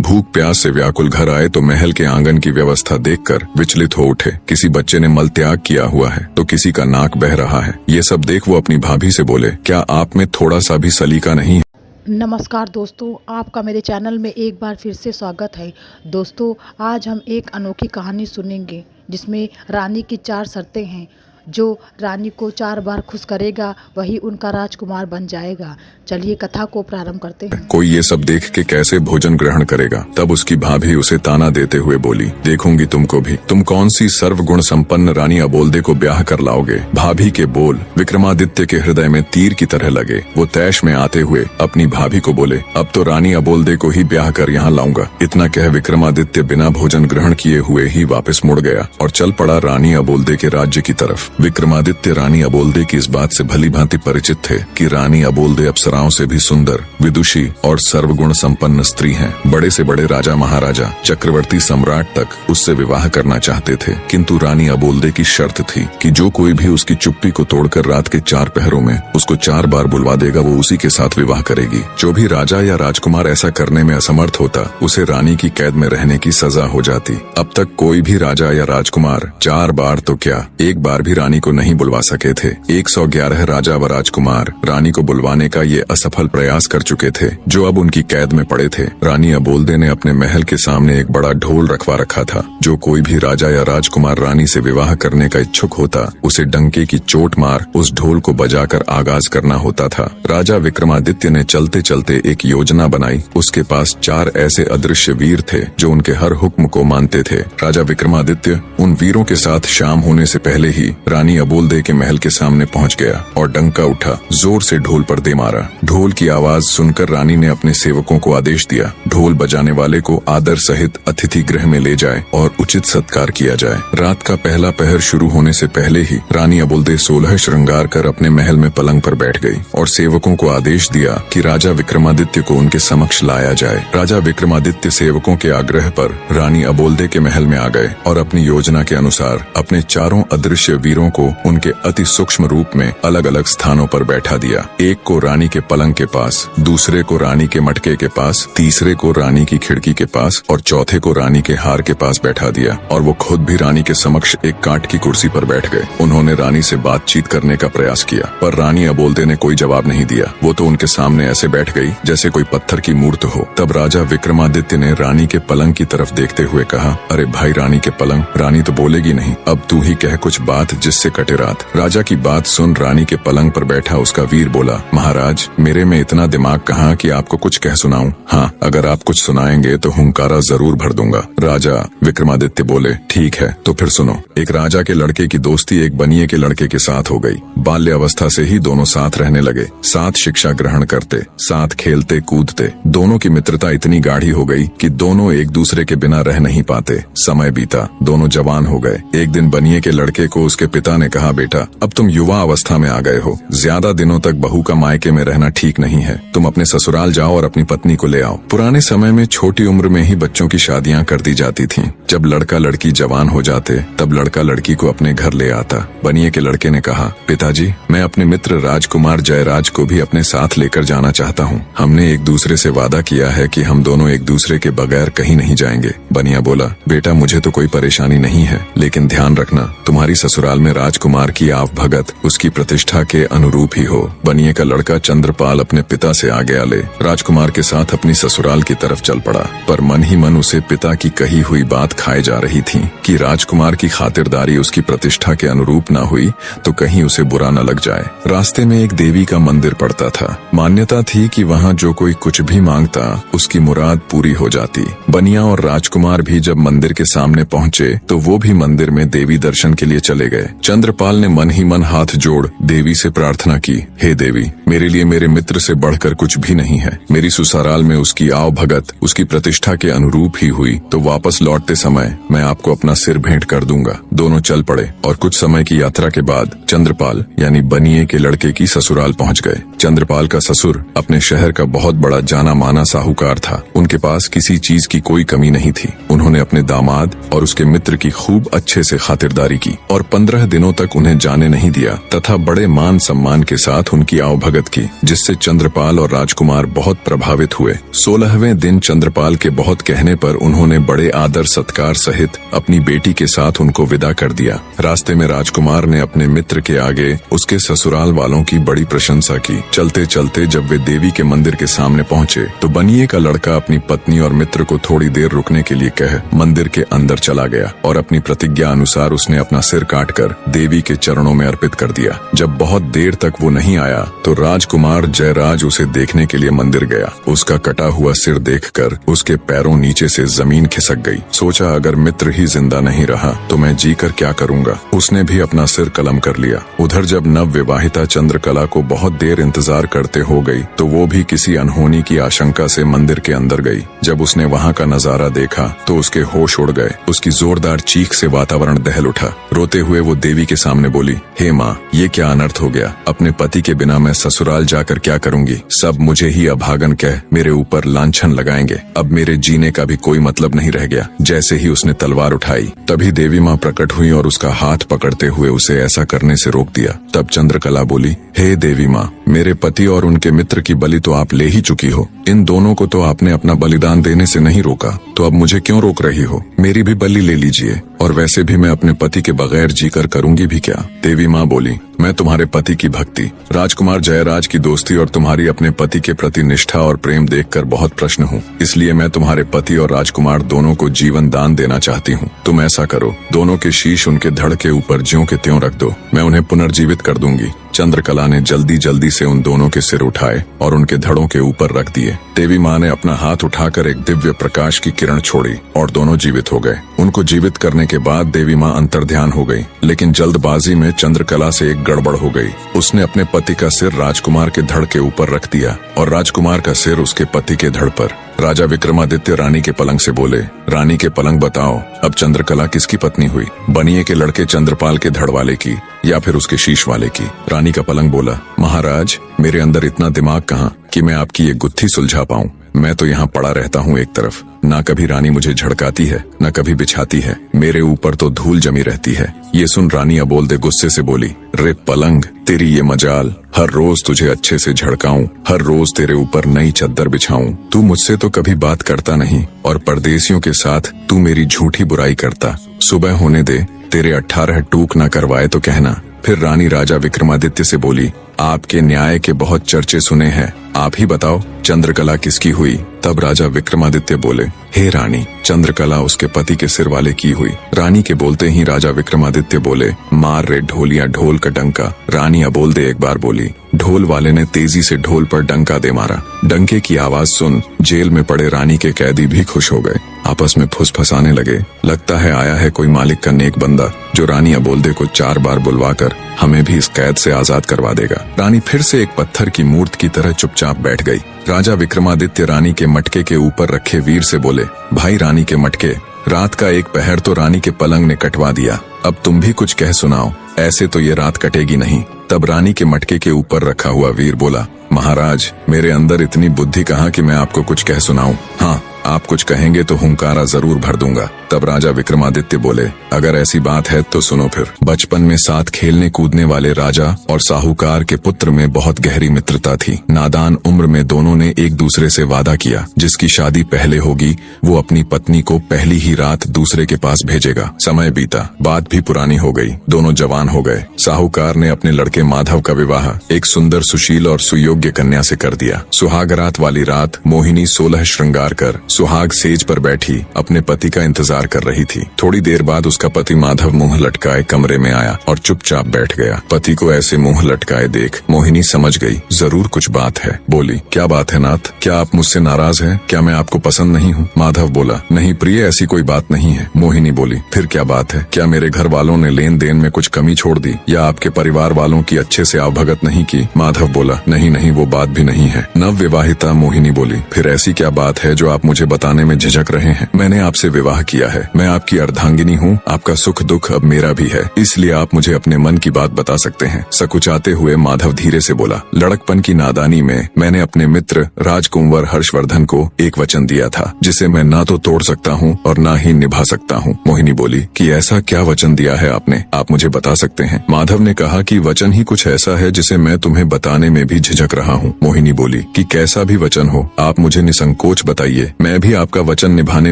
भूख प्यास से व्याकुल घर आए तो महल के आंगन की व्यवस्था देखकर विचलित हो उठे। किसी बच्चे ने मल त्याग किया हुआ है तो किसी का नाक बह रहा है। ये सब देख वो अपनी भाभी से बोले, क्या आप में थोड़ा सा भी सलीका नहीं है? नमस्कार दोस्तों, आपका मेरे चैनल में एक बार फिर से स्वागत है। दोस्तों, आज हम एक अनोखी कहानी सुनेंगे जिसमें रानी की 4 शर्तें हैं। जो रानी को 4 बार खुश करेगा वही उनका राजकुमार बन जाएगा। चलिए कथा को प्रारंभ करते हैं। कोई ये सब देख के कैसे भोजन ग्रहण करेगा? तब उसकी भाभी उसे ताना देते हुए बोली, देखूंगी तुमको भी। तुम कौन सी सर्वगुण संपन्न रानी अबोल्दे को ब्याह कर लाओगे? भाभी के बोल विक्रमादित्य के हृदय में तीर की तरह लगे। वो तैश में आते हुए अपनी भाभी को बोले, अब तो रानी अबोल्दे को ही ब्याह कर यहाँ लाऊंगा। इतना कह विक्रमादित्य बिना भोजन ग्रहण किए हुए ही वापस मुड़ गया और चल पड़ा रानी अबोल्दे के राज्य की तरफ। विक्रमादित्य रानी अबोल्दे की इस बात से भली भांति परिचित थे कि रानी अबोल्दे अप्सराओं से भी सुंदर, विदुषी और सर्वगुण संपन्न स्त्री हैं। बड़े से बड़े राजा महाराजा, चक्रवर्ती सम्राट तक उससे विवाह करना चाहते थे, किंतु रानी अबोल्दे की शर्त थी कि जो कोई भी उसकी चुप्पी को तोड़कर रात के 4 पहरों में उसको 4 बार बुलवा देगा, वो उसी के साथ विवाह करेगी। जो भी राजा या राजकुमार ऐसा करने में असमर्थ होता, उसे रानी की कैद में रहने की सजा हो जाती। अब तक कोई भी राजा या राजकुमार 4 बार तो क्या, 1 बार भी रानी को नहीं बुलवा सके थे। 111 राजा व राजकुमार रानी को बुलवाने का ये असफल प्रयास कर चुके थे, जो अब उनकी कैद में पड़े थे। रानी अबोल्दे ने अपने महल के सामने एक बड़ा ढोल रखवा रखा था। जो कोई भी राजा या राजकुमार रानी से विवाह करने का इच्छुक होता, उसे डंके की चोट मार उस ढोल को बजाकर आगाज करना होता था। राजा विक्रमादित्य ने चलते चलते एक योजना बनाई। उसके पास 4 ऐसे अदृश्य वीर थे जो उनके हर हुक्म को मानते थे। राजा विक्रमादित्य उन वीरों के साथ शाम होने से पहले ही रानी अबोल्दे के महल के सामने पहुंच गया और डंका उठा, जोर से ढोल पर दे मारा। ढोल की आवाज सुनकर रानी ने अपने सेवकों को आदेश दिया, ढोल बजाने वाले को आदर सहित अतिथि गृह में ले जाए और उचित सत्कार किया जाए। रात का पहला पहर शुरू होने से पहले ही रानी अबोल्दे 16 श्रृंगार कर अपने महल में पलंग पर बैठ गई और सेवकों को आदेश दिया कि राजा विक्रमादित्य को उनके समक्ष लाया जाए। राजा विक्रमादित्य सेवकों के आग्रह पर रानी अबोल्दे के महल में आ गए और अपनी योजना के अनुसार अपने 4 अदृश्य वीरों को उनके अति सूक्ष्म रूप में अलग अलग स्थानों पर बैठा दिया। एक को रानी के पलंग के पास, दूसरे को रानी के मटके के पास, तीसरे को रानी की खिड़की के पास और चौथे को रानी के हार के पास बैठा दिया और वो खुद भी रानी के समक्ष एक काठ की कुर्सी पर बैठ गए। उन्होंने रानी से बातचीत करने का प्रयास किया, पर रानी अबोल्दे ने कोई जवाब नहीं दिया। वो तो उनके सामने ऐसे बैठ गई जैसे कोई पत्थर की मूर्त हो। तब राजा विक्रमादित्य ने रानी के पलंग की तरफ देखते हुए कहा, अरे भाई रानी के पलंग, रानी तो बोलेगी नहीं, अब तू ही कह कुछ बात जिससे कटे रात। राजा की बात सुन रानी के पलंग पर बैठा उसका वीर बोला, महाराज मेरे में इतना दिमाग कहाँ कि आपको कुछ कह सुनाऊं? हाँ, अगर आप कुछ सुनाएंगे तो हुंकारा जरूर भर दूंगा। राजा विक्रमादित्य बोले, ठीक है तो फिर सुनो। एक राजा के लड़के की दोस्ती एक बनिए के लड़के के साथ हो गई। बाल्यावस्था से ही दोनों साथ रहने लगे, साथ शिक्षा ग्रहण करते, साथ खेलते कूदते। दोनों की मित्रता इतनी गाढ़ी हो गई कि दोनों एक दूसरे के बिना रह नहीं पाते। समय बीता, दोनों जवान हो गए। एक दिन बनिए के लड़के को उसके पिता ने कहा, बेटा अब तुम युवा अवस्था में आ गए हो, ज्यादा दिनों तक बहू का मायके में रहना ठीक नहीं है। तुम अपने ससुराल जाओ और अपनी पत्नी को ले आओ। पुराने समय में छोटी उम्र में ही बच्चों की शादियां कर दी जाती थीं। जब लड़का लड़की जवान हो जाते तब लड़का लड़की को अपने घर ले आता। बनिए के लड़के ने कहा, पिताजी मैं अपने मित्र राजकुमार जयराज को भी अपने साथ लेकर जाना चाहता हूँ। हमने एक दूसरे से वादा किया है कि हम दोनों एक दूसरे के बगैर कहीं नहीं जाएंगे। बनिया बोला, बेटा मुझे तो कोई परेशानी नहीं है, लेकिन ध्यान रखना तुम्हारी ससुराल में राजकुमार की आव भगत उसकी प्रतिष्ठा के अनुरूप ही हो। बनिए का लड़का चंद्रपाल अपने पिता से आज्ञा ले राजकुमार के साथ अपनी ससुराल की तरफ चल पड़ा, पर मन ही मन उसे पिता की कही हुई बात खाए जा रही थी कि राजकुमार की खातिरदारी उसकी प्रतिष्ठा के अनुरूप न हुई तो कहीं उसे बुरा न लग जाए। रास्ते में एक देवी का मंदिर पड़ता था। मान्यता थी कि वहाँ जो कोई कुछ भी मांगता उसकी मुराद पूरी हो जाती। बनिया और राजकुमार भी जब मंदिर के सामने पहुँचे तो वो भी मंदिर में देवी दर्शन के लिए चले गए। चंद्रपाल ने मन ही मन हाथ जोड़ देवी से प्रार्थना की, हे देवी मेरे लिए मेरे मित्र से बढ़कर कुछ भी नहीं है। मेरी ससुराल में उसकी आव भगत उसकी प्रतिष्ठा के अनुरूप ही हुई तो वापस लौटते समय मैं आपको अपना सिर भेंट कर दूंगा। दोनों चल पड़े और कुछ समय की यात्रा के बाद चंद्रपाल यानी बनिए के लड़के की ससुराल पहुंच गए। चंद्रपाल का ससुर अपने शहर का बहुत बड़ा जाना माना साहूकार था। उनके पास किसी चीज की कोई कमी नहीं थी। उन्होंने अपने दामाद और उसके मित्र की खूब अच्छे से खातिरदारी की और 15 दिनों तक उन्हें जाने नहीं दिया तथा बड़े मान सम्मान के साथ उनकी आवभगत की, जिससे चंद्रपाल और राजकुमार बहुत प्रभावित हुए। 16वें दिन चंद्रपाल के बहुत कहने पर उन्होंने बड़े आदर सत्कार सहित अपनी बेटी के साथ उनको विदा कर दिया। रास्ते में राजकुमार ने अपने मित्र के आगे उसके ससुराल वालों की बड़ी प्रशंसा की। चलते चलते जब वे देवी के मंदिर के सामने पहुँचे तो बनिए का लड़का अपनी पत्नी और मित्र को थोड़ी देर रुकने के लिए कह मंदिर के अंदर चला गया और अपनी प्रतिज्ञा अनुसार उसने अपना सिर काटकर देवी के चरणों में अर्पित कर दिया। जब बहुत देर तक वो नहीं आया तो राजकुमार जयराज उसे देखने के लिए मंदिर गया। उसका कटा हुआ सिर देखकर उसके पैरों नीचे से जमीन खिसक गई। सोचा अगर मित्र ही जिंदा नहीं रहा तो मैं जीकर क्या करूंगा। उसने भी अपना सिर कलम कर लिया। उधर जब नव विवाहिता चंद्रकला को बहुत देर इंतजार करते हो गई तो वो भी किसी अनहोनी की आशंका से मंदिर के अंदर गई। जब उसने वहाँ का नजारा देखा तो उसके होश उड़ गए। उसकी जोरदार चीख से वातावरण दहल उठा। रोते हुए वो देवी के सामने बोली, हे माँ, ये क्या अनर्थ हो गया। अपने पति के बिना मैं ससुराल जाकर क्या करूंगी। सब मुझे ही अभागन कह मेरे ऊपर लांछन लगाएंगे। अब मेरे जीने का भी कोई मतलब नहीं रह गया। जैसे ही उसने तलवार उठाई तभी देवी माँ प्रकट हुई और उसका हाथ पकड़ते हुए उसे ऐसा करने से रोक दिया। तब चंद्रकला बोली, हे देवी माँ, मेरे पति और उनके मित्र की बलि तो आप ले ही चुकी हो। इन दोनों को तो आपने अपना बलिदान देने से नहीं रोका, तो अब मुझे क्यों रोक रही हो। मेरी भी बलि ले लीजिए। और वैसे भी मैं अपने पति के बगैर जीकर करूंगी भी क्या। देवी माँ बोली, मैं तुम्हारे पति की भक्ति, राजकुमार जयराज की दोस्ती और तुम्हारी अपने पति के प्रति निष्ठा और प्रेम देखकर बहुत प्रश्न हूँ। इसलिए मैं तुम्हारे पति और राजकुमार दोनों को जीवन दान देना चाहती हूँ। तुम ऐसा करो, दोनों के शीश उनके धड़ के ऊपर ज्यों के त्यों रख दो। मैं उन्हें पुनर्जीवित कर दूंगी। चंद्रकला ने जल्दी जल्दी से उन दोनों के सिर उठाए और उनके धड़ों के ऊपर रख दिए। देवी माँ ने अपना हाथ उठाकर एक दिव्य प्रकाश की किरण छोड़ी और दोनों जीवित हो गए। उनको जीवित करने के बाद देवी माँ अंतर्ध्यान हो गई, लेकिन जल्दबाजी में चंद्रकला से एक गड़बड़ हो गई। उसने अपने पति का सिर राजकुमार के धड़ के ऊपर रख दिया और राजकुमार का सिर उसके पति के धड़ पर। राजा विक्रमादित्य रानी के पलंग से बोले, रानी के पलंग बताओ, अब चंद्रकला किसकी पत्नी हुई। बनिए के लड़के चंद्रपाल के धड़ वाले की या फिर उसके शीश वाले की। रानी का पलंग बोला, महाराज, मेरे अंदर इतना दिमाग कहाँ कि मैं आपकी ये गुत्थी सुलझा पाऊं। मैं तो यहाँ पड़ा रहता हूँ एक तरफ। ना कभी रानी मुझे झड़काती है, न कभी बिछाती है। मेरे ऊपर तो धूल जमी रहती है। ये सुन रानी अबोलदे गुस्से से बोली, रे पलंग, तेरी ये मजाल। हर रोज तुझे अच्छे से झड़काऊं, हर रोज तेरे ऊपर नई चद्दर बिछाऊं। तू मुझसे तो कभी बात करता नहीं और परदेसियों के साथ तू मेरी झूठी बुराई करता। सुबह होने दे, तेरे 18 टूक न करवाए तो कहना। फिर रानी राजा विक्रमादित्य से बोली, आपके न्याय के बहुत चर्चे सुने हैं, आप ही बताओ चंद्रकला किसकी हुई। तब राजा विक्रमादित्य बोले, हे रानी, चंद्रकला उसके पति के सिर वाले की हुई। रानी के बोलते ही राजा विक्रमादित्य बोले, मार रे ढोलिया ढोल का डंका। रानी अबोलदे एक बार बोली। ढोल वाले ने तेजी से ढोल पर डंका दे मारा। डंके की आवाज सुन जेल में पड़े रानी के कैदी भी खुश हो गए, आपस में फुसफुसाने लगे। लगता है आया है कोई मालिक का नेक बंदा जो रानी अबोलदे को 4 बार बुलवाकर हमें भी इस कैद से आजाद करवा देगा। रानी फिर से एक पत्थर की मूर्त की तरह चुपचाप बैठ गई। राजा विक्रमादित्य रानी के मटके के ऊपर रखे वीर से बोले, भाई रानी के मटके, रात का एक पहर तो रानी के पलंग ने कटवा दिया, अब तुम भी कुछ कह सुनाओ, ऐसे तो ये रात कटेगी नहीं। तब रानी के मटके के ऊपर रखा हुआ वीर बोला, महाराज, मेरे अंदर इतनी बुद्धि कहाँ कि मैं आपको कुछ कह सुनाऊं। हाँ, आप कुछ कहेंगे तो हुंकारा जरूर भर दूंगा। तब राजा विक्रमादित्य बोले, अगर ऐसी बात है तो सुनो फिर। बचपन में साथ खेलने कूदने वाले राजा और साहूकार के पुत्र में बहुत गहरी मित्रता थी। नादान उम्र में दोनों ने एक दूसरे से वादा किया, जिसकी शादी पहले होगी वो अपनी पत्नी को पहली ही रात दूसरे के पास भेजेगा। समय बीता, बात भी पुरानी हो गई, दोनों जवान हो गए। साहूकार ने अपने लड़के माधव का विवाह एक सुंदर, सुशील और सुयोग्य कन्या से कर दिया। सुहागरात वाली रात मोहिनी 16 श्रृंगार कर सुहाग सेज पर बैठी अपने पति का इंतजार कर रही थी। थोड़ी देर बाद उसका पति माधव मुंह लटकाए कमरे में आया और चुपचाप बैठ गया। पति को ऐसे मुंह लटकाए देख मोहिनी समझ गई जरूर कुछ बात है। बोली, क्या बात है नाथ, क्या आप मुझसे नाराज हैं? क्या मैं आपको पसंद नहीं हूँ? माधव बोला, नहीं प्रिय, ऐसी कोई बात नहीं है। मोहिनी बोली, फिर क्या बात है? क्या मेरे घर वालों ने लेन देन में कुछ कमी छोड़ दी या आपके परिवार वालों की अच्छे से आवभगत नहीं की? माधव बोला, नहीं नहीं, वो बात भी नहीं है। नव विवाहिता मोहिनी बोली, फिर ऐसी क्या बात है जो आप मुझे बता बताने में झिझक रहे हैं। मैंने आपसे विवाह किया है, मैं आपकी अर्धांगिनी हूँ, आपका सुख दुख अब मेरा भी है, इसलिए आप मुझे अपने मन की बात बता सकते हैं। सकुचाते हुए माधव धीरे से बोला, लड़कपन की नादानी में मैंने अपने मित्र राजकुंवर हर्षवर्धन को एक वचन दिया था जिसे मैं ना तो तोड़ सकता हूँ और ना ही निभा सकता हूँ। मोहिनी बोली कि ऐसा क्या वचन दिया है आपने, आप मुझे बता सकते हैं। माधव ने कहा कि वचन ही कुछ ऐसा है जिसे मैं तुम्हें बताने में भी झिझक रहा हूँ। मोहिनी बोली कि कैसा भी वचन हो आप मुझे निसंकोच बताइए, मैं भी आपका वचन निभाने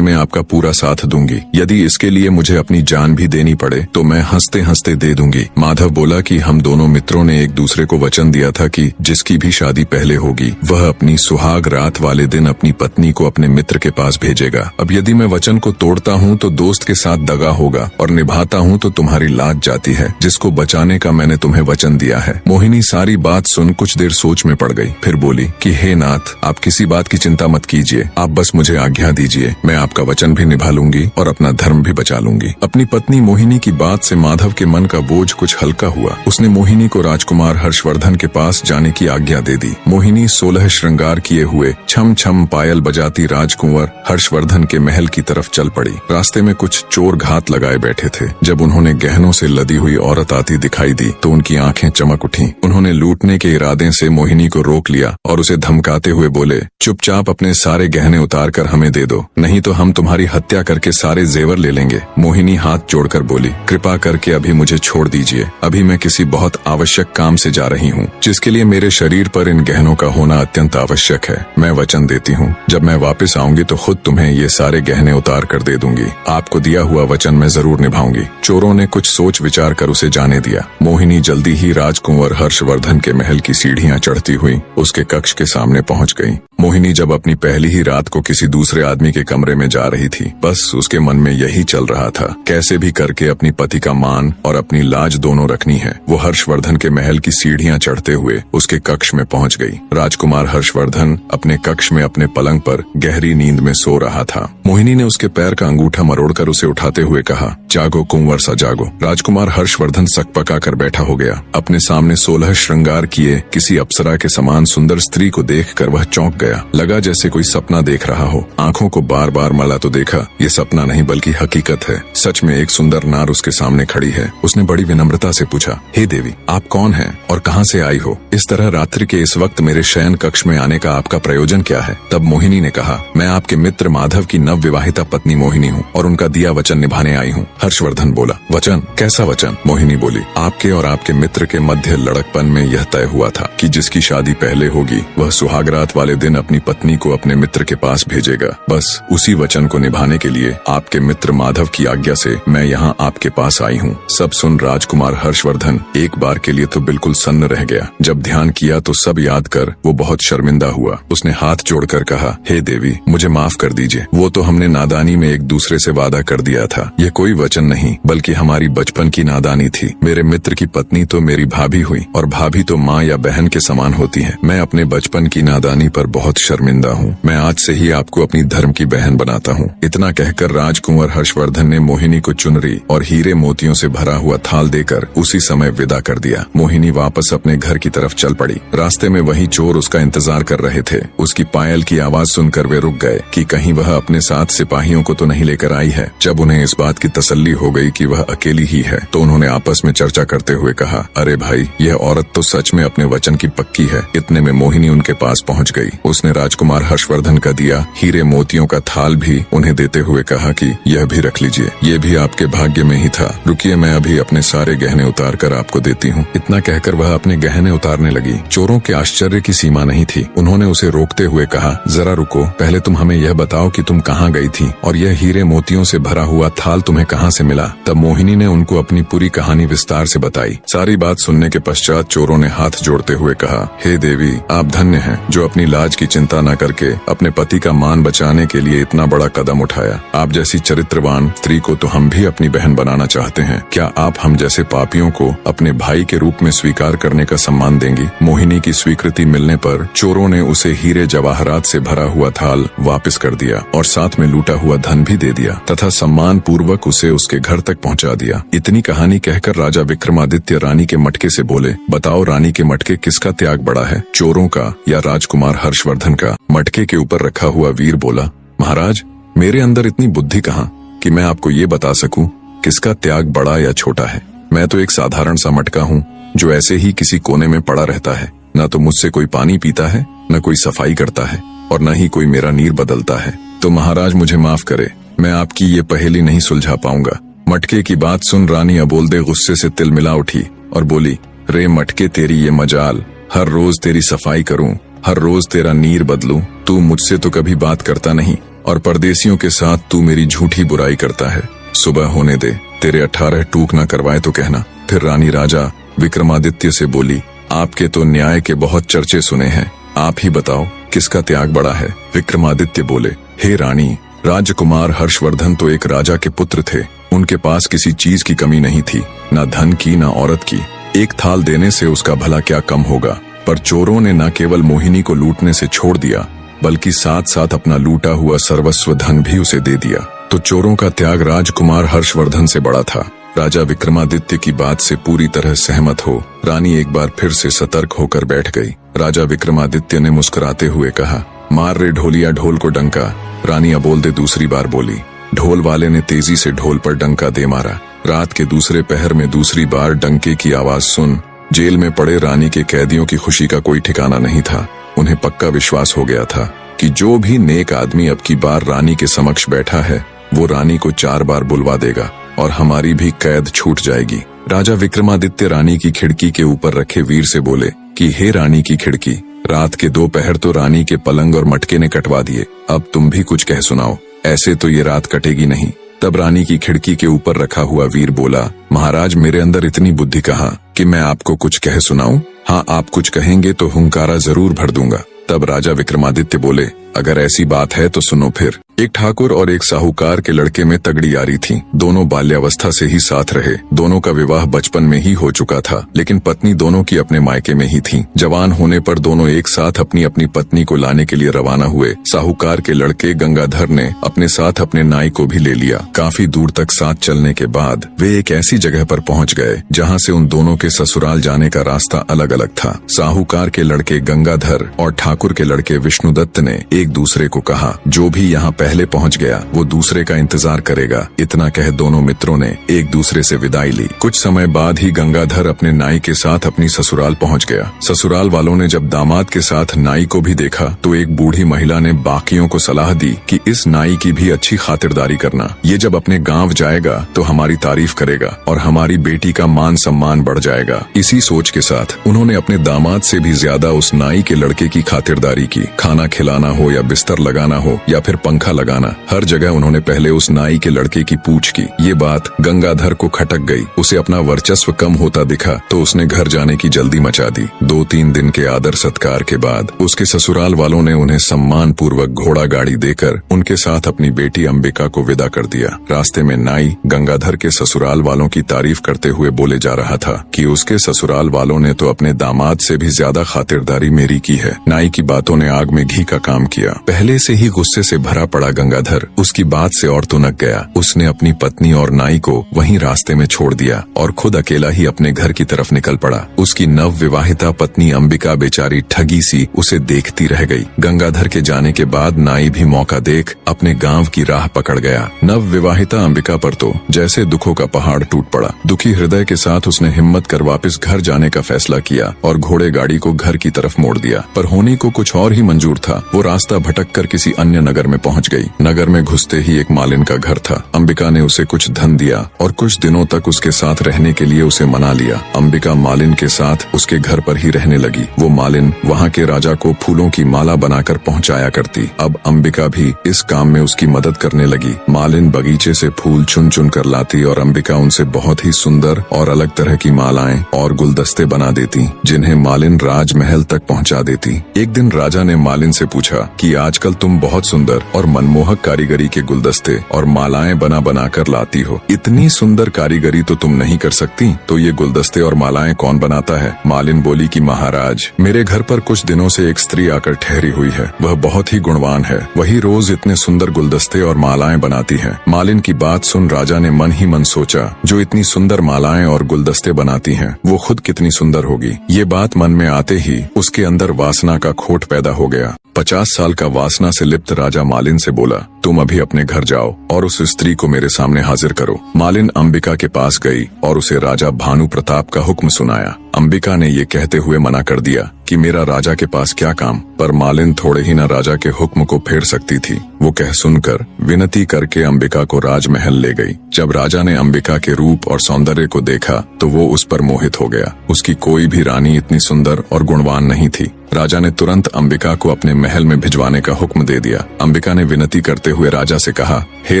में आपका पूरा साथ दूंगी। यदि इसके लिए मुझे अपनी जान भी देनी पड़े तो मैं हंसते हंसते दे दूंगी। माधव बोला कि हम दोनों मित्रों ने एक दूसरे को वचन दिया था कि जिसकी भी शादी पहले होगी वह अपनी सुहाग रात वाले दिन अपनी पत्नी को अपने मित्र के पास भेजेगा। अब यदि मैं वचन को तोड़ता हूँ तो दोस्त के साथ दगा होगा और निभाता हूँ तो तुम्हारी लाज जाती है, जिसको बचाने का मैंने तुम्हें वचन दिया है। मोहिनी सारी बात सुन कुछ देर सोच में पड़ गई, फिर बोली कि हे नाथ, आप किसी बात की चिंता मत कीजिए, आप बस मुझे आज्ञा दीजिए, मैं आपका वचन भी निभा लूंगी और अपना धर्म भी बचा लूंगी। अपनी पत्नी मोहिनी की बात से माधव के मन का बोझ कुछ हल्का हुआ। उसने मोहिनी को राजकुमार हर्षवर्धन के पास जाने की आज्ञा दे दी। मोहिनी 16 श्रृंगार किए हुए छम छम पायल बजाती राजकुंवर हर्षवर्धन के महल की तरफ चल पड़ी। रास्ते में कुछ चोर घात लगाए बैठे थे। जब उन्होंने गहनों से लदी हुई औरत आती दिखाई दी तो उनकी आंखें चमक उठीं। उन्होंने लूटने के इरादे से मोहिनी को रोक लिया और उसे धमकाते हुए बोले, चुपचाप अपने सारे गहने उतार कर हमें दे दो, नहीं तो हम तुम्हारी हत्या करके सारे जेवर ले लेंगे। मोहिनी हाथ जोड़कर बोली, कृपा करके अभी मुझे छोड़ दीजिए, अभी मैं किसी बहुत आवश्यक काम से जा रही हूँ जिसके लिए मेरे शरीर पर इन गहनों का होना अत्यंत आवश्यक है। मैं वचन देती हूँ जब मैं वापस आऊंगी तो खुद तुम्हें ये सारे गहने उतार कर दे दूंगी। आपको दिया हुआ वचन मैं जरूर निभाऊंगी। चोरों ने कुछ सोच विचार कर उसे जाने दिया। मोहिनी जल्दी ही राजकुंवर हर्षवर्धन के महल की सीढ़ियां चढ़ती हुई उसके कक्ष के सामने पहुंच गई। मोहिनी जब अपनी पहली ही रात को किसी दूसरे आदमी के कमरे में जा रही थी, बस उसके मन में यही चल रहा था, कैसे भी करके अपनी पति का मान और अपनी लाज दोनों रखनी है। वो हर्षवर्धन के महल की सीढ़ियां चढ़ते हुए उसके कक्ष में पहुंच गई। राजकुमार हर्षवर्धन अपने कक्ष में अपने पलंग पर गहरी नींद में सो रहा था। मोहिनी ने उसके पैर का अंगूठा मरोड़कर उसे उठाते हुए कहा, जागो कुंवर सा जागो। राजकुमार हर्षवर्धन सकपका कर बैठा हो गया। अपने सामने 16 श्रृंगार किए किसी अप्सरा के समान सुंदर स्त्री को देखकर वह चौंक गया। लगा जैसे कोई सपना देख रहा हो। आंखों को बार बार मला तो देखा, ये सपना नहीं बल्कि हकीकत है। सच में एक सुंदर नार उसके सामने खड़ी है। उसने बड़ी विनम्रता से पूछा, हे देवी, आप कौन हैं और कहां से आई हो? इस तरह रात्रि के इस वक्त मेरे शयन कक्ष में आने का आपका प्रयोजन क्या है? तब मोहिनी ने कहा, मैं आपके मित्र माधव की नव विवाहिता पत्नी मोहिनी हूँ और उनका दिया वचन निभाने आई हूँ। हर्षवर्धन बोला, वचन? कैसा वचन? मोहिनी बोली, आपके और आपके मित्र के मध्य लड़कपन में यह तय हुआ था कि जिसकी शादी पहले होगी वह सुहागरात वाले दिन अपनी पत्नी को अपने मित्र के पास भेजेगा। बस उसी वचन को निभाने के लिए आपके मित्र माधव की आज्ञा से मैं यहाँ आपके पास आई हूँ। सब सुन राजकुमार हर्षवर्धन एक बार के लिए तो बिल्कुल सन्न रह गया। जब ध्यान किया तो सब याद कर वो बहुत शर्मिंदा हुआ। उसने हाथ जोड़कर कहा, हे देवी, मुझे माफ कर दीजिए, वो तो हमने नादानी में एक दूसरे से वादा कर दिया था। यह कोई वचन नहीं बल्कि हमारी बचपन की नादानी थी। मेरे मित्र की पत्नी तो मेरी भाभी हुई और भाभी तो माँ या बहन के समान होती है। मैं अपने बचपन की नादानी पर बहुत शर्मिंदा हूँ। मैं आज से ही आपको अपनी धर्म की बहन बनाता हूँ। इतना कहकर राजकुंवर हर्षवर्धन ने मोहिनी को चुनरी और हीरे मोतियों से भरा हुआ थाल देकर उसी समय विदा कर दिया। मोहिनी वापस अपने घर की तरफ चल पड़ी। रास्ते में वही चोर उसका इंतजार कर रहे थे। उसकी पायल की आवाज सुनकर वे रुक गए कि कहीं वह अपने साथ सिपाहियों को तो नहीं लेकर आई है। जब उन्हें इस बात की तसल्ली हो गई कि वह अकेली ही है तो उन्होंने आपस में चर्चा करते हुए कहा, अरे भाई, यह औरत तो सच में अपने वचन की पक्की है। इतने में मोहिनी उनके पास पहुंच गई। उसने राजकुमार हर्षवर्धन का दिया हीरे मोतियों का थाल भी उन्हें देते हुए कहा कि यह भी रख लीजिए, ये भी आपके भाग्य में ही था। रुकिए, मैं अभी अपने सारे गहने उतार कर आपको देती हूँ। इतना कहकर वह अपने गहने उतारने लगी। चोरों के आश्चर्य की सीमा नहीं थी। उन्होंने उसे रोकते हुए कहा, जरा रुको, पहले तुम हमें यह बताओ कि तुम कहाँ गई थी और यह हीरे मोतियों से भरा हुआ थाल तुम्हें कहाँ से मिला? तब मोहिनी ने उनको अपनी पूरी कहानी विस्तार से बताई। सारी बात सुनने के पश्चात चोरों ने हाथ जोड़ते हुए कहा, हे देवी, आप धन्य हैं जो अपनी लाज की चिंता न करके अपने पति का मान बचाने के लिए इतना बड़ा कदम उठाया। आप जैसी चरित्रवान स्त्री को तो हम भी अपनी बहन बनाना चाहते हैं। क्या आप हम जैसे पापियों को अपने भाई के रूप में स्वीकार करने का सम्मान देंगी? मोहिनी की स्वीकृति मिलने पर चोरों ने उसे हीरे जवाहरात से भरा हुआ थाल वापस कर दिया और साथ में लूटा हुआ धन भी दे दिया तथा सम्मान पूर्वक उसे उसके घर तक पहुंचा दिया। इतनी कहानी कहकर राजा विक्रमादित्य रानी के मटके से बोले, बताओ रानी के मटके किसका त्याग बड़ा है, चोरों का या राजकुमार हर्षवर्धन का? मटके के ऊपर रखा हुआ वीर बोला, महाराज, मेरे अंदर इतनी बुद्धि कहाँ कि मैं आपको ये बता सकूं किसका त्याग बड़ा या छोटा है। मैं तो एक साधारण सा मटका हूँ जो ऐसे ही किसी कोने में पड़ा रहता है। न तो मुझसे कोई पानी पीता है, न कोई सफाई करता है, और न ही कोई मेरा नीर बदलता है। तो महाराज मुझे माफ करे, मैं आपकी ये पहेली नहीं सुलझा पाऊंगा। मटके की बात सुन रानी अबोलदे गुस्से से तिलमिला उठी और बोली, रे मटके, तेरी ये मजाल, हर रोज तेरी सफाई करूं, हर रोज तेरा नीर बदलूं। तू मुझसे तो कभी बात करता नहीं और परदेसियों के साथ तू मेरी झूठी बुराई करता है। सुबह होने दे, तेरे 18 टूक ना करवाए तो कहना। फिर रानी राजा विक्रमादित्य से बोली, आपके तो न्याय के बहुत चर्चे सुने हैं, आप ही बताओ किसका त्याग बड़ा है। विक्रमादित्य बोले, हे रानी, राजकुमार हर्षवर्धन तो एक राजा के पुत्र थे। उनके पास किसी चीज की कमी नहीं थी, ना धन की ना औरत की। एक थाल देने से उसका भला क्या कम होगा। पर चोरों ने न केवल मोहिनी को लूटने से छोड़ दिया, बल्कि साथ साथ अपना लूटा हुआ सर्वस्व धन भी उसे दे दिया। तो चोरों का त्याग राजकुमार हर्षवर्धन से बड़ा था। राजा विक्रमादित्य की बात से पूरी तरह सहमत हो रानी एक बार फिर से सतर्क होकर बैठ गई। राजा विक्रमादित्य ने मुस्कुराते हुए कहा, मार रे ढोलिया ढोल को डंका। रानी अबोलदे दूसरी बार बोली। ढोल वाले ने तेजी से ढोल पर डंका दे मारा। रात के दूसरे पहर में दूसरी बार डंके की आवाज सुन जेल में पड़े रानी के कैदियों की खुशी का कोई ठिकाना नहीं था। उन्हें पक्का विश्वास हो गया था कि जो भी नेक आदमी अब की बार रानी के समक्ष बैठा है वो रानी को 4 बार बुलवा देगा और हमारी भी कैद छूट जाएगी। राजा विक्रमादित्य रानी की खिड़की के ऊपर रखे वीर से बोले कि हे रानी की खिड़की, रात के 2 पहर तो रानी के पलंग और मटके ने कटवा दिए, अब तुम भी कुछ कह सुनाओ, ऐसे तो ये रात कटेगी नहीं। तब रानी की खिड़की के ऊपर रखा हुआ वीर बोला, महाराज, मेरे अंदर इतनी बुद्धि कहाँ कि मैं आपको कुछ कह सुनाऊं। हाँ, आप कुछ कहेंगे तो हुंकारा जरूर भर दूंगा। तब राजा विक्रमादित्य बोले, अगर ऐसी बात है तो सुनो फिर। एक ठाकुर और एक साहूकार के लड़के में तगड़ी यारी थी। दोनों बाल्यावस्था से ही साथ रहे। दोनों का विवाह बचपन में ही हो चुका था, लेकिन पत्नी दोनों की अपने मायके में ही थी। जवान होने पर दोनों एक साथ अपनी अपनी पत्नी को लाने के लिए रवाना हुए। साहूकार के लड़के गंगाधर ने अपने साथ अपने नाई को भी ले लिया। काफी दूर तक साथ चलने के बाद वे एक ऐसी जगह पर पहुंच गए जहां से उन दोनों के ससुराल जाने का रास्ता अलग अलग था। साहूकार के लड़के गंगाधर और ठाकुर के लड़के विष्णुदत्त ने एक दूसरे को कहा, जो भी यहाँ पहले पहुँच गया वो दूसरे का इंतजार करेगा। इतना कह दोनों मित्रों ने एक दूसरे से विदाई ली। कुछ समय बाद ही गंगाधर अपने नाई के साथ अपनी ससुराल पहुँच गया। ससुराल वालों ने जब दामाद के साथ नाई को भी देखा तो एक बूढ़ी महिला ने बाकियों को सलाह दी कि इस नाई की भी अच्छी खातिरदारी करना। ये जब अपने गाँव जाएगा तो हमारी तारीफ करेगा और हमारी बेटी का मान सम्मान बढ़ जाएगा। इसी सोच के साथ उन्होंने अपने दामाद से भी ज्यादा उस नाई के लड़के की खातिरदारी की। खाना खिलाना हो या बिस्तर लगाना हो या फिर पंखा लगाना, हर जगह उन्होंने पहले उस नाई के लड़के की पूछ की। ये बात गंगाधर को खटक गई। उसे अपना वर्चस्व कम होता दिखा तो उसने घर जाने की जल्दी मचा दी। 2-3 दिन के आदर सत्कार के बाद उसके ससुराल वालों ने उन्हें सम्मान पूर्वक घोड़ा गाड़ी देकर उनके साथ अपनी बेटी अंबिका को विदा कर दिया। रास्ते में नाई गंगाधर के ससुराल वालों की तारीफ करते हुए बोले जा रहा था कि उसके ससुराल वालों ने तो अपने दामाद से भी ज्यादा खातिरदारी मेरी की है। नाई की बातों ने आग में घी का काम किया। पहले से ही गुस्से से भरा पड़ा गंगाधर उसकी बात से और तुनक गया। उसने अपनी पत्नी और नाई को वहीं रास्ते में छोड़ दिया और खुद अकेला ही अपने घर की तरफ निकल पड़ा। उसकी नव विवाहिता पत्नी अंबिका बेचारी ठगी सी उसे देखती रह गई। गंगाधर के जाने के बाद नाई भी मौका देख अपने गांव की राह पकड़ गया। नव विवाहिता अंबिका पर तो जैसे दुखों का पहाड़ टूट पड़ा। दुखी हृदय के साथ उसने हिम्मत कर वापस घर जाने का फैसला किया और घोड़े गाड़ी को घर की तरफ मोड़ दिया। पर होने को कुछ और ही मंजूर था। वो रास्ता भटक कर किसी अन्य नगर में पहुंच गई। नगर में घुसते ही एक मालिन का घर था। अंबिका ने उसे कुछ धन दिया और कुछ दिनों तक उसके साथ रहने के लिए उसे मना लिया। अंबिका मालिन के साथ उसके घर पर ही रहने लगी। वो मालिन वहाँ के राजा को फूलों की माला बनाकर पहुँचाया करती। अब अंबिका भी इस काम में उसकी मदद करने लगी। मालिन बगीचे से फूल चुन चुन कर लाती और अंबिका उनसे बहुत ही सुंदर और अलग तरह की मालाएं और गुलदस्ते बना देती, जिन्हें मालिन राजमहल तक पहुँचा देती। एक दिन राजा ने मालिन से पूछा कि आजकल तुम बहुत सुंदर और मनमोहक कारीगरी के गुलदस्ते और मालाएं बना बना कर लाती हो। इतनी सुंदर कारीगरी तो तुम नहीं कर सकती, तो ये गुलदस्ते और मालाएं कौन बनाता है? मालिन बोली कि महाराज, मेरे घर पर कुछ दिनों से एक स्त्री आकर ठहरी हुई है। वह बहुत ही गुणवान है। वही रोज इतने सुंदर गुलदस्ते और मालाएं बनाती है। मालिन की बात सुन राजा ने मन ही मन सोचा, जो इतनी सुंदर मालाएं और गुलदस्ते बनाती है वो खुद कितनी सुंदर होगी। ये बात मन में आते ही उसके अंदर वासना का खोट पैदा हो गया। 50 साल का वासना से लिप्त राजा मालिन से बोला, तुम अभी अपने घर जाओ और उस स्त्री को मेरे सामने हाजिर करो। मालिन अंबिका के पास गई और उसे राजा भानु प्रताप का हुक्म सुनाया। अंबिका ने ये कहते हुए मना कर दिया कि मेरा राजा के पास क्या काम, पर मालिन थोड़े ही न राजा के हुक्म को फेर सकती थी। वो कह सुनकर विनती करके अंबिका को राजमहल ले गई। जब राजा ने अंबिका के रूप और सौंदर्य को देखा तो वो उस पर मोहित हो गया। उसकी कोई भी रानी इतनी सुंदर और गुणवान नहीं थी। राजा ने तुरंत अंबिका को अपने महल में भिजवाने का हुक्म दे दिया। अंबिका ने विनती करते हुए राजा से कहा, हे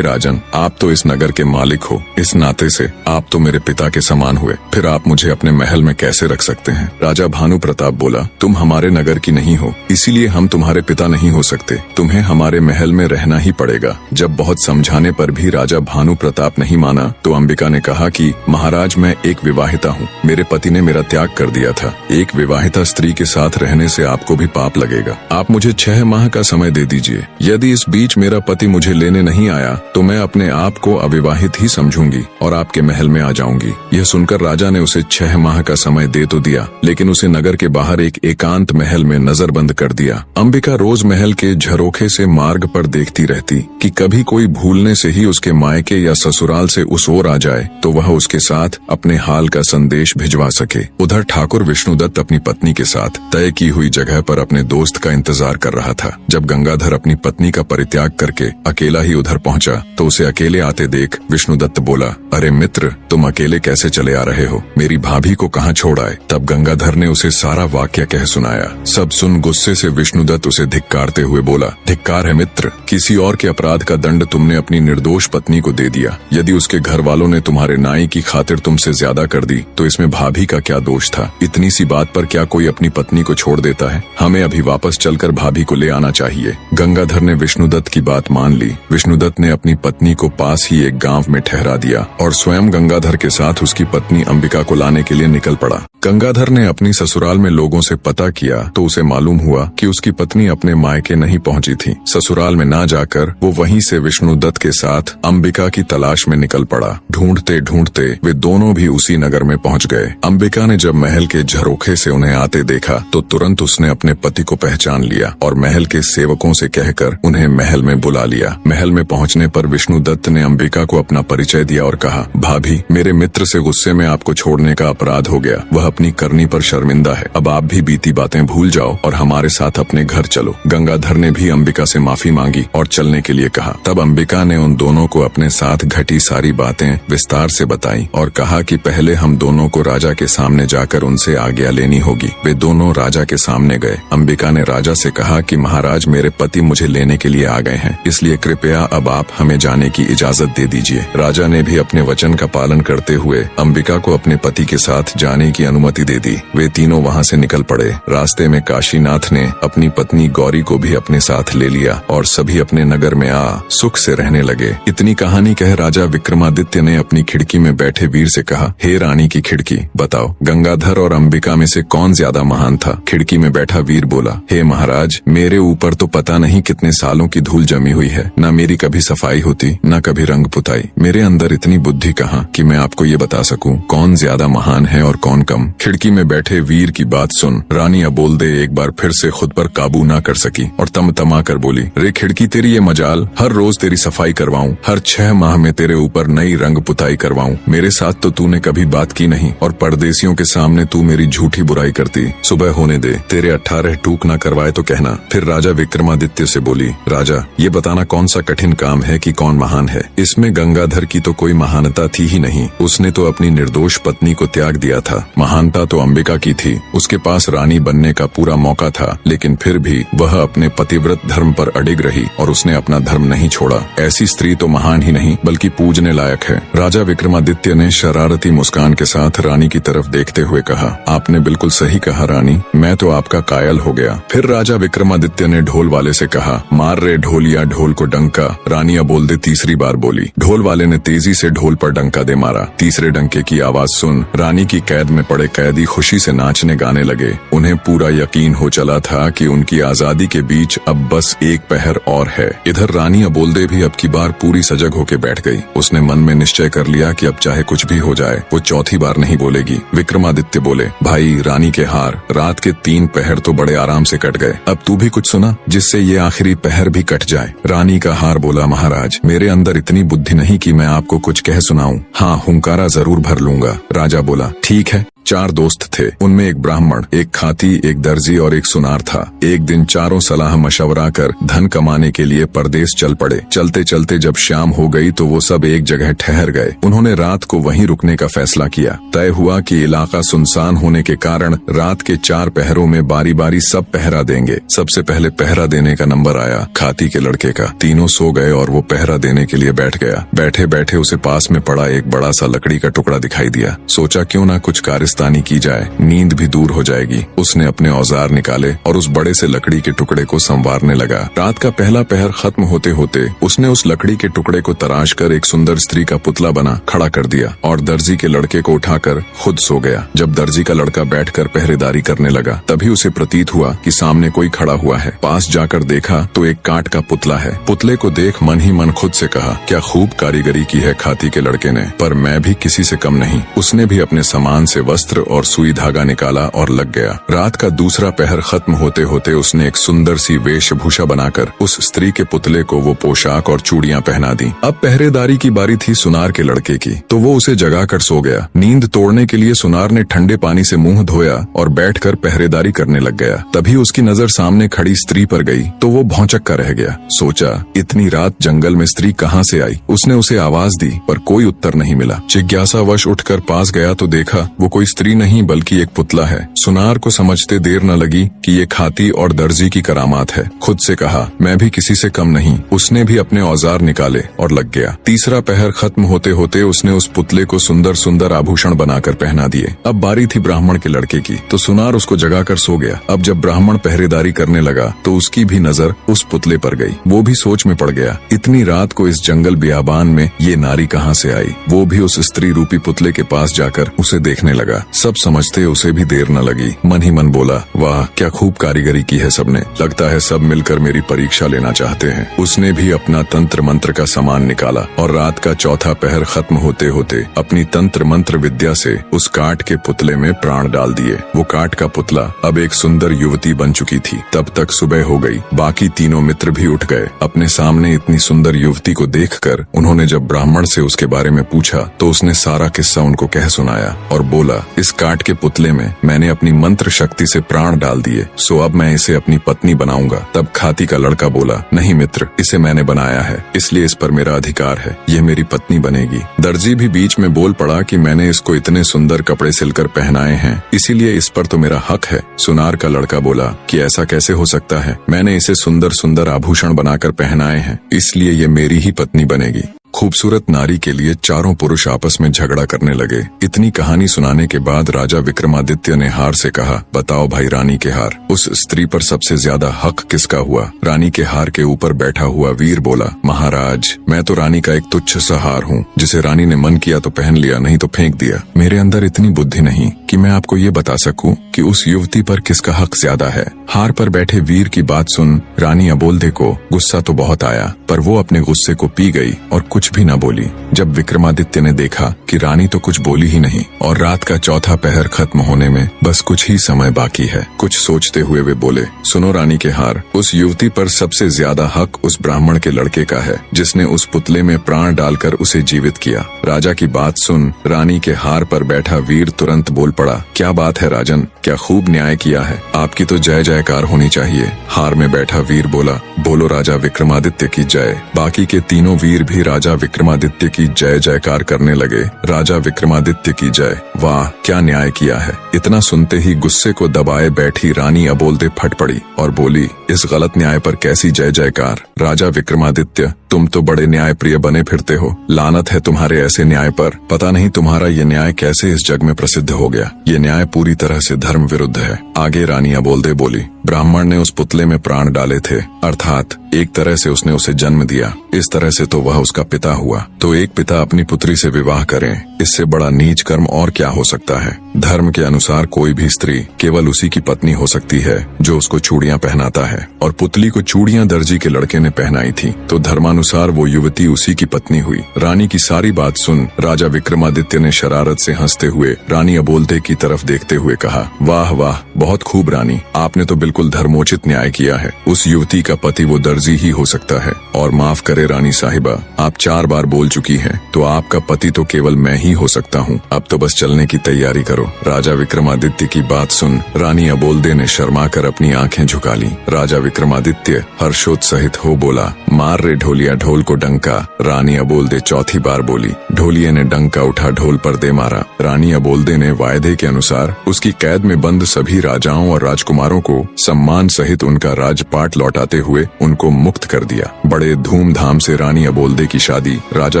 राजन, आप तो इस नगर के मालिक हो, इस नाते से आप तो मेरे पिता के समान हुए, फिर आप मुझे अपने महल में कैसे रख सकते हैं? राजा भानु प्रताप बोला, तुम हमारे नगर की नहीं हो, इसीलिए हम तुम्हारे पिता नहीं हो सकते। तुम्हें हमारे महल में रहना ही पड़ेगा। जब बहुत समझाने पर भी राजा भानु प्रताप नहीं माना तो अंबिका ने कहा कि महाराज, मैं एक विवाहिता हूँ, मेरे पति ने मेरा त्याग कर दिया था। एक विवाहिता स्त्री के साथ रहने से आपको भी पाप लगेगा। आप मुझे 6 माह का समय दे दीजिए। यदि इस बीच मेरा पति मुझे लेने नहीं आया तो मैं अपने आप को अविवाहित ही समझूंगी और आपके महल में आ जाऊंगी। यह सुनकर राजा ने उसे 6 माह का समय दे तो दिया, लेकिन उसे नगर के बाहर एक एकांत महल में नजरबंद कर दिया। अंबिका रोज महल के झरोखे से मार्ग पर देखती रहती कि कभी कोई भूलने से ही उसके मायके या ससुराल से उस ओर आ जाए तो वह उसके साथ अपने हाल का संदेश भिजवा सके। उधर ठाकुर विष्णुदत्त अपनी पत्नी के साथ तय की हुई जगह पर अपने दोस्त का इंतजार कर रहा था। जब गंगाधर अपनी पत्नी का परित्याग करके अकेला ही उधर पहुंचा तो उसे अकेले आते देख विष्णुदत्त बोला, अरे मित्र, तुम अकेले कैसे चले आ रहे हो? मेरी भाभी को कहाँ छोड़ आए? तब गंगाधर ने उसे सारा वाक्य कह सुनाया। सब सुन गुस्से से विष्णुदत्त उसे धिक्कारते हुए बोला, धिक्कार है मित्र, किसी और के अपराध का दंड तुमने अपनी निर्दोष पत्नी को दे दिया। यदि उसके घर वालों ने तुम्हारे नाई की खातिर तुमसे ज्यादा कर दी तो इसमें भाभी का क्या दोष था? इतनी सी बात पर क्या कोई अपनी पत्नी को छोड़ देता है? हमें अभी वापस चलकर भाभी को ले आना चाहिए। गंगाधर ने विष्णुदत्त की बात मान ली। विष्णुदत्त ने अपनी पत्नी को पास ही एक गांव में ठहरा दिया और स्वयं गंगाधर के साथ उसकी पत्नी अंबिका को लाने के लिए निकल पड़ा। गंगाधर ने अपनी ससुराल में लोगों से पता किया तो उसे मालूम हुआ कि उसकी पत्नी अपने मायके नहीं पहुंची थी। ससुराल में ना जाकर वो वहीं से विष्णुदत्त के साथ अंबिका की तलाश में निकल पड़ा। ढूंढते ढूंढते वे दोनों भी उसी नगर में पहुंच गए। अंबिका ने जब महल के झरोखे से उन्हें आते देखा तो तुरंत उसने अपने पति को पहचान लिया और महल के सेवकों से कहकर उन्हें महल में बुला लिया। महल में पहुंचने पर विष्णुदत्त ने अंबिका को अपना परिचय दिया और कहा, भाभी, मेरे मित्र से गुस्से में आपको छोड़ने का अपराध हो गया। वह अपनी करनी पर शर्मिंदा है। अब आप भी बीती बातें भूल जाओ और हमारे साथ अपने घर चलो। गंगाधर ने भी अंबिका से माफी मांगी और चलने के लिए कहा। तब अंबिका ने उन दोनों को अपने साथ घटी सारी बातें विस्तार से बताई और कहा कि पहले हम दोनों को राजा के सामने जाकर उनसे आज्ञा लेनी होगी। वे दोनों राजा के सामने गए। अंबिका ने राजा से कहा कि महाराज, मेरे पति मुझे लेने के लिए आ गए हैं, इसलिए कृपया अब आप हमें जाने की इजाजत दे दीजिए। राजा ने भी अपने वचन का पालन करते हुए अंबिका को अपने पति के साथ जाने की अनुमति दे दी। वे तीनों वहां से निकल पड़े। रास्ते में काशीनाथ ने अपनी पत्नी गौरी को भी अपने साथ ले लिया और सभी अपने नगर में आ सुख से रहने लगे। इतनी कहानी कह राजा विक्रमादित्य ने अपनी खिड़की में बैठे वीर से कहा, हे रानी की खिड़की, बताओ गंगाधर और अंबिका में से कौन ज्यादा महान था? खिड़की में बैठा वीर बोला, हे महाराज, मेरे ऊपर तो पता नहीं कितने सालों की धूल जमी हुई है। न मेरी कभी सफाई होती, न कभी रंग पुताई। मेरे अंदर इतनी बुद्धि कहाँ कि मैं आपको ये बता सकूं कौन ज्यादा महान है और कौन कम। खिड़की में बैठे वीर की बात सुन रानी अबोलदे एक बार फिर से खुद पर काबू ना कर सकी और तमा कर बोली, रे खिड़की, तेरी ये मजाल, हर रोज तेरी सफाई करवाऊं, हर 6 माह में तेरे ऊपर नई रंग पुताई करवाऊं। मेरे साथ तो तूने कभी बात की नहीं और परदेसियों के सामने तू मेरी झूठी बुराई करती। सुबह होने दे, तेरे 18 टूक ना करवाए तो कहना। फिर राजा विक्रमादित्य से बोली, राजा, ये बताना कौन सा कठिन काम है कि कौन महान है? इसमें गंगाधर की तो कोई महानता थी ही नहीं। उसने तो अपनी निर्दोष पत्नी को त्याग दिया था। महानता तो अंबिका की थी। उसके पास रानी बनने का पूरा मौका था, लेकिन फिर भी वह अपने पतिव्रत धर्म पर अडिग रही और उसने अपना धर्म नहीं छोड़ा। ऐसी स्त्री तो महान ही नहीं बल्कि पूजने लायक है। राजा विक्रमादित्य ने शरारती मुस्कान के साथ रानी की तरफ देखते हुए कहा, आपने बिल्कुल सही कहा रानी, मैं तो आपका कायल हो गया। फिर राजा विक्रमादित्य ने ढोल वाले से कहा, मार रे ढोलिया ढोल को डंका। रानी अबोलदे तीसरी बार बोली। ढोल वाले ने तेजी से ढोल पर डंका दे मारा। तीसरे डंके की आवाज सुन रानी की कैद में पड़े कैदी खुशी से नाचने गाने लगे। उन्हें पूरा यकीन हो चला था कि उनकी आजादी के बीच अब बस एक पहर और है। इधर रानी अबोलदे भी अब की बार पूरी सजग होके बैठ गई। उसने मन में निश्चय कर लिया कि अब चाहे कुछ भी हो जाए वो चौथी बार नहीं बोलेगी। विक्रमादित्य बोले, भाई, रानी के हार रात के 3 पहर तो बड़े आराम से कट गए, अब तू भी कुछ सुना जिससे ये आखिरी पहर भी कट जाए। रानी का हार बोला, महाराज मेरे अंदर इतनी बुद्धि नहीं कि मैं आपको कुछ कह सुनाऊं। हाँ, हुंकारा जरूर भर लूंगा। राजा बोला, ठीक है। 4 दोस्त थे, उनमें एक ब्राह्मण, एक खाती, एक दर्जी और एक सुनार था। एक दिन चारों सलाह मशवरा कर धन कमाने के लिए परदेश चल पड़े। चलते चलते जब शाम हो गई तो वो सब एक जगह ठहर गए। उन्होंने रात को वहीं रुकने का फैसला किया। तय हुआ कि इलाका सुनसान होने के कारण रात के 4 पहरों में बारी बारी सब पहरा देंगे। सबसे पहले पहरा देने का नंबर आया खाती के लड़के का। तीनों सो गए और वो पहरा देने के लिए बैठ गया। बैठे बैठे उसे पास में पड़ा एक बड़ा सा लकड़ी का टुकड़ा दिखाई दिया। सोचा क्यों ना कुछ कारिस्तानी की जाए, नींद भी दूर हो जाएगी। उसने अपने औजार निकाले और उस बड़े से लकड़ी के टुकड़े को संवारने लगा। रात का पहला पहर खत्म होते होते उसने उस लकड़ी के टुकड़े को तराश कर एक सुंदर स्त्री का पुतला बना खड़ा कर दिया और दर्जी के लड़के को उठाकर खुद सो गया। जब दर्जी का लड़का बैठकर पहरेदारी करने लगा तभी उसे प्रतीत हुआ कि सामने कोई खड़ा हुआ है। पास जाकर देखा तो एक काठ का पुतला है। पुतले को देख मन ही मन खुद से कहा, क्या खूब कारीगरी की है खाती के लड़के ने, पर मैं भी किसी से कम नहीं। उसने भी अपने सामान से वस्त्र और सुई धागा निकाला और लग गया। रात का दूसरा पहर खत्म होते होते उसने एक सुंदर सी वेशभूषा बनाकर उस स्त्री के पुतले को वो पोशाक और चूड़ियां पहना दी। अब पहरेदारी की बारी थी सुनार के लड़के की, तो वो उसे जगा कर सो गया। नींद तोड़ने के लिए सुनार ने ठंडे पानी से मुंह धोया और बैठकर पहरेदारी करने लग गया। तभी उसकी नजर सामने खड़ी स्त्री पर गई तो वो भौंचक कर रह गया। सोचा इतनी रात जंगल में स्त्री कहाँ से आई। उसने उसे आवाज दी पर कोई उत्तर नहीं मिला। जिज्ञासावश उठकर पास गया तो देखा वो कोई स्त्री नहीं बल्कि एक पुतला है। सुनार को समझते देर न लगी कि ये खाती और दर्जी की करामात है। खुद से कहा, मैं भी किसी से कम नहीं। उसने भी अपने औजार निकाले और लग गया। तीसरा पहर खत्म होते होते उसने उस पुतले को सुंदर सुंदर आभूषण बनाकर पहना दिए। अब बारी थी ब्राह्मण के लड़के की, तो सुनार उसको जगाकर सो गया। अब जब ब्राह्मण पहरेदारी करने लगा तो उसकी भी नजर उस पुतले पर गई। वो भी सोच में पड़ गया, इतनी रात को इस जंगल बियाबान में ये नारी कहाँ से आई। वो भी उस स्त्री रूपी पुतले के पास जाकर उसे देखने लगा। सब समझते उसे भी देर न लगी। मन ही मन बोला, वाह क्या खूब कारीगरी की है सबने, लगता है सब मिलकर मेरी परीक्षा लेना चाहते हैं। उसने भी अपना तंत्र मंत्र का सामान निकाला और रात का चौथा पहर खत्म होते होते अपनी तंत्र मंत्र विद्या से उस काठ के पुतले में प्राण डाल दिए। वो काठ का पुतला अब एक सुंदर युवती बन चुकी थी। तब तक सुबह हो गई। बाकी तीनों मित्र भी उठ गए। अपने सामने इतनी सुंदर युवती को देखकर उन्होंने जब ब्राह्मण से उसके बारे में पूछा तो उसने सारा किस्सा उनको कह सुनाया और बोला, इस काठ के पुतले में मैंने अपनी मंत्र शक्ति से प्राण डाल दिए, सो अब मैं इसे अपनी पत्नी बनाऊंगा। तब खाती का लड़का बोला, नहीं मित्र, इसे मैंने बनाया है, इसलिए इस पर मेरा अधिकार है, ये मेरी पत्नी बनेगी। दर्जी भी बीच में बोल पड़ा कि मैंने इसको इतने सुंदर कपड़े सिलकर पहनाए हैं, इसीलिए इस पर तो मेरा हक है। सुनार का लड़का बोला कि ऐसा कैसे हो सकता है, मैंने इसे सुंदर सुंदर आभूषण बनाकर पहनाए हैं, इसलिए ये मेरी ही पत्नी बनेगी। खूबसूरत नारी के लिए चारों पुरुष आपस में झगड़ा करने लगे। इतनी कहानी सुनाने के बाद राजा विक्रमादित्य ने हार से कहा, बताओ भाई रानी के हार, उस स्त्री पर सबसे ज्यादा हक किसका हुआ। रानी के हार के ऊपर बैठा हुआ वीर बोला, महाराज मैं तो रानी का एक तुच्छ सा हार हूँ, जिसे रानी ने मन किया तो पहन लिया, नहीं तो फेंक दिया। मेरे अंदर इतनी बुद्धि नहीं कि मैं आपको ये बता सकूं कि उस युवती पर किसका हक ज्यादा है। हार पर बैठे वीर की बात सुन रानी अबोलदे को गुस्सा तो बहुत आया, पर वो अपने गुस्से को पी गई और कुछ भी न बोली। जब विक्रमादित्य ने देखा कि रानी तो कुछ बोली ही नहीं और रात का चौथा पहर खत्म होने में बस कुछ ही समय बाकी है, कुछ सोचते हुए वे बोले, सुनो रानी के हार, उस युवती पर सबसे ज्यादा हक उस ब्राह्मण के लड़के का है, जिसने उस पुतले में प्राण डालकर उसे जीवित किया। राजा की बात सुन रानी के हार पर बैठा वीर तुरंत बोल पड़ा, क्या बात है राजन, क्या खूब न्याय किया है, आपकी तो जय जयकार होनी चाहिए। हार में बैठा वीर बोला, बोलो राजा विक्रमादित्य की जय। बाकी के तीनों वीर भी राजा विक्रमादित्य की जय जयकार करने लगे। राजा विक्रमादित्य की जय, वाह क्या न्याय किया है। इतना सुनते ही गुस्से को दबाए बैठी रानी अबोलदे फट पड़ी और बोली, इस गलत न्याय पर कैसी जय जयकार। राजा विक्रमादित्य तुम तो बड़े न्याय प्रिय बने फिरते हो, लानत है तुम्हारे ऐसे न्याय पर। पता नहीं तुम्हारा ये न्याय कैसे इस जग में प्रसिद्ध हो गया, ये न्याय पूरी तरह से धर्म विरुद्ध है। आगे रानी अबोलदे बोली, ब्राह्मण ने उस पुतले में प्राण डाले थे, अर्थात एक तरह से उसने उसे जन्म दिया, इस तरह से तो वह उसका पिता हुआ। तो एक पिता अपनी पुत्री से विवाह करें, इससे बड़ा नीच कर्म और क्या हो सकता है। धर्म के अनुसार कोई भी स्त्री केवल उसी की पत्नी हो सकती है जो उसको चूड़ियां पहनाता है, और पुतली को चूड़ियां दर्जी के लड़के ने पहनाई थी, तो धर्मानुसार वो युवती उसी की पत्नी हुई। रानी की सारी बात सुन राजा विक्रमादित्य ने शरारत से हंसते हुए रानी अबोलते की तरफ देखते हुए कहा, वाह वाह, बहुत खूब रानी, आपने तो बिल्कुल धर्मोचित न्याय किया है। उस युवती का पति वो दर्जी ही हो सकता है। और माफ करे रानी साहिबा, आप 4 बार बोल चुकी हैं, तो आपका पति तो केवल मैं ही हो सकता हूँ। अब तो बस चलने की तैयारी करो। राजा विक्रमादित्य की बात सुन रानी अबोलदे ने शर्मा कर अपनी आंखें झुका ली। राजा विक्रमादित्य हर्षोत्साहित हो बोला, मार रे ढोलिया ढोल को डंका। रानी अबोलदे चौथी बार बोली। ढोलिये ने डंका उठा ढोल पर दे मारा। रानी अबोलदे ने वायदे के अनुसार उसकी कैद में बंद सभी राजाओं और राजकुमारों को सम्मान सहित उनका राजपाट लौटाते हुए उनको मुक्त कर दिया। बड़े धूमधाम से रानी अबोलदे की शादी राजा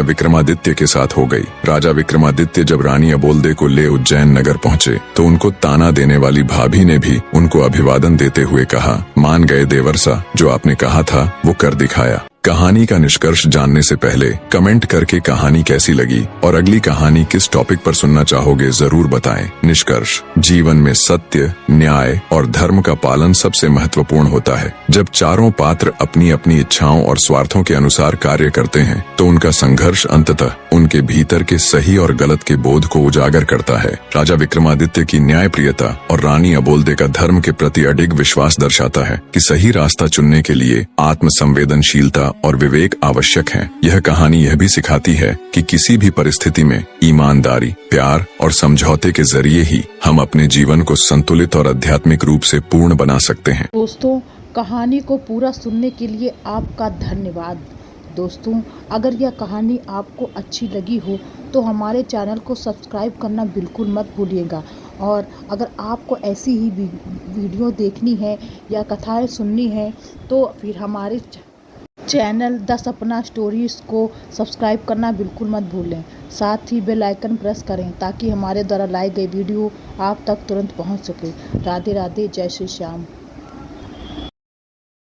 विक्रमादित्य के साथ हो गई। राजा विक्रमादित्य जब रानी अबोलदे को ले उज्जैन नगर पहुँचे तो उनको ताना देने वाली भाभी ने भी उनको अभिवादन देते हुए कहा, मान गए देवर्षा, जो आपने कहा था वो कर दिखाया। कहानी का निष्कर्ष जानने से पहले कमेंट करके कहानी कैसी लगी और अगली कहानी किस टॉपिक पर सुनना चाहोगे जरूर बताएं। निष्कर्ष, जीवन में सत्य, न्याय और धर्म का पालन सबसे महत्वपूर्ण होता है। जब चारों पात्र अपनी अपनी इच्छाओं और स्वार्थों के अनुसार कार्य करते हैं तो उनका संघर्ष अंततः उनके भीतर के सही और गलत के बोध को उजागर करता है। राजा विक्रमादित्य की न्यायप्रियता और रानी अबोलदे का धर्म के प्रति अडिग विश्वास दर्शाता है कि सही रास्ता चुनने के लिए आत्म संवेदनशीलता और विवेक आवश्यक है। यह कहानी यह भी सिखाती है कि किसी भी परिस्थिति में ईमानदारी, प्यार और समझौते के जरिए ही हम अपने जीवन को संतुलित और आध्यात्मिक रूप से पूर्ण बना सकते हैं। दोस्तों, कहानी को पूरा सुनने के लिए आपका धन्यवाद। दोस्तों, अगर यह कहानी आपको अच्छी लगी हो तो हमारे चैनल को सब्सक्राइब करना बिल्कुल मत भूलिएगा। और अगर आपको ऐसी ही वीडियो देखनी है या कथाएं सुननी है तो फिर हमारे चैनल द सपना स्टोरीज को सब्सक्राइब करना बिल्कुल मत भूलें। साथ ही बेल आइकन प्रेस करें ताकि हमारे द्वारा लाई गई वीडियो आप तक तुरंत पहुंच सके। राधे राधे, जय श्री श्याम।